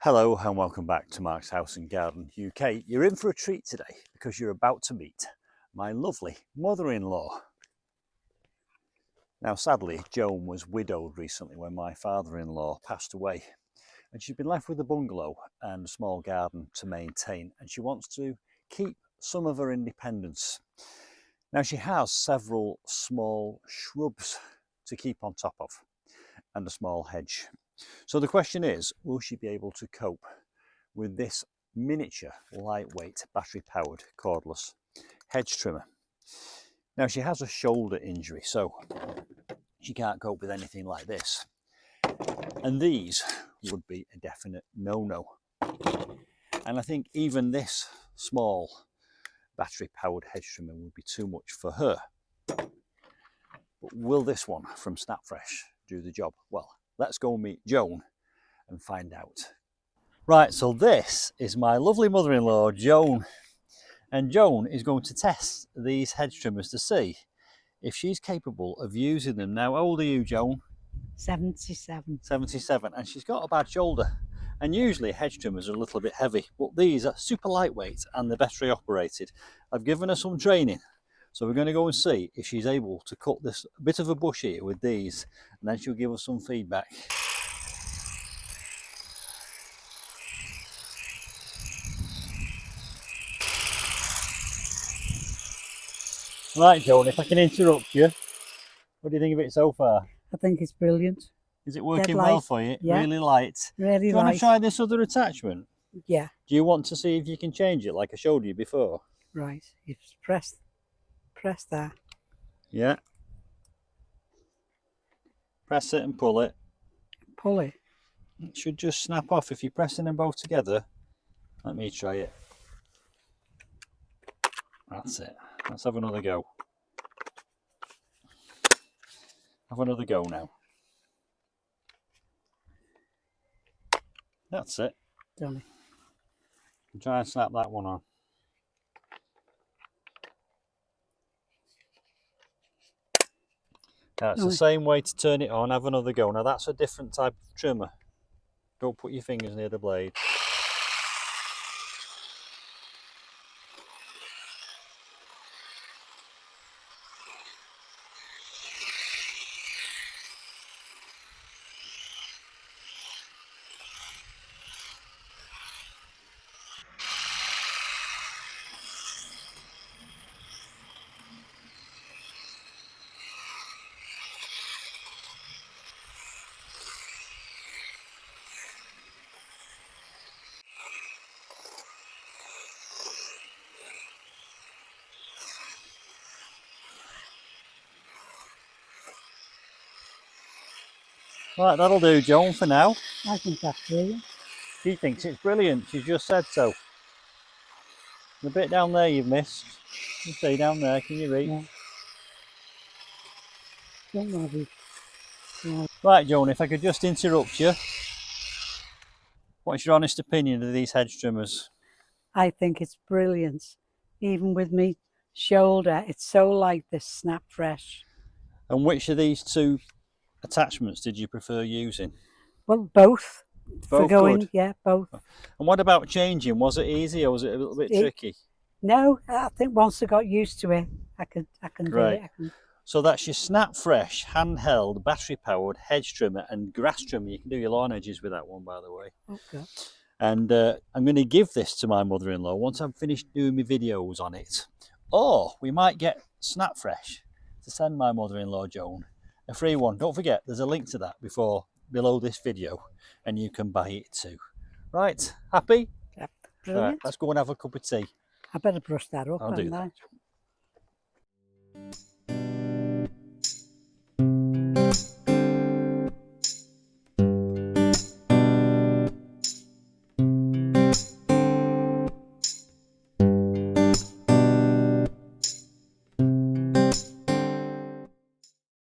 Hello and welcome back to Mark's House and Garden UK. You're in for a treat today because you're about to meet my lovely mother-in-law. Now sadly, Joan was widowed recently when my father-in-law passed away, and she's been left with a bungalow and a small garden to maintain, and she wants to keep some of her independence. Now she has several small shrubs to keep on top of and a small hedge. So the question is, will she be able to cope with this miniature, lightweight, battery-powered cordless hedge trimmer? Now she has a shoulder injury, so she can't cope with anything like this. And these would be a definite no-no. And I think even this small battery-powered hedge trimmer would be too much for her. But will this one from Snapfresh do the job? Well, let's go meet Joan and find out. Right, so this is my lovely mother-in-law, Joan. And Joan is going to test these hedge trimmers to see if she's capable of using them. Now, how old are you, Joan? 77. 77, and she's got a bad shoulder. And usually hedge trimmers are a little bit heavy, but these are super lightweight and they're battery operated. I've given her some training. So we're going to go and see if she's able to cut this bit of a bush here with these, and then she'll give us some feedback. Right, Joan, if I can interrupt you, what do you think of it so far? I think it's brilliant. Is it working well for you? Yeah. Really light? Really Do you light. want to try this other attachment? Yeah. Do you want to see if you can change it like I showed you before? Right. You just press that. Yeah. Press it and pull it. Pull it. It should just snap off if you're pressing them both together. Let me try it. That's it. Let's have another go. Have another go now. That's it. Done it. Try and snap that one on. That's the same way to turn it on. Have another go. Now that's a different type of trimmer. Don't put your fingers near the blade. Right, that'll do, Joan, for now. I think that's brilliant. She thinks it's brilliant. She's just said so. The bit down there you've missed. You see down there, can you reach? Yeah. Don't worry. Yeah. Right, Joan, if I could just interrupt you. What's your honest opinion of these hedge trimmers? I think it's brilliant. Even with me shoulder, it's so light, this Snapfresh. And which of these two attachments did you prefer using? Well, both. For Both going, good? yeah, both. And what about changing? Was it easy or was it a little bit tricky? No, I think once I got used to it, I can do Right. it. So that's your Snapfresh handheld battery powered hedge trimmer and grass trimmer. You can do your lawn edges with that one, by the way. Okay. And I'm going to give this to my mother-in-law once I've finished doing my videos on it. Or we might get Snapfresh to send my mother-in-law Joan a free one. Don't forget, there's a link to that below this video, and you can buy it too. Right, happy? Yeah, brilliant. Right, let's go and have a cup of tea. I better brush that up. I'll do that. I?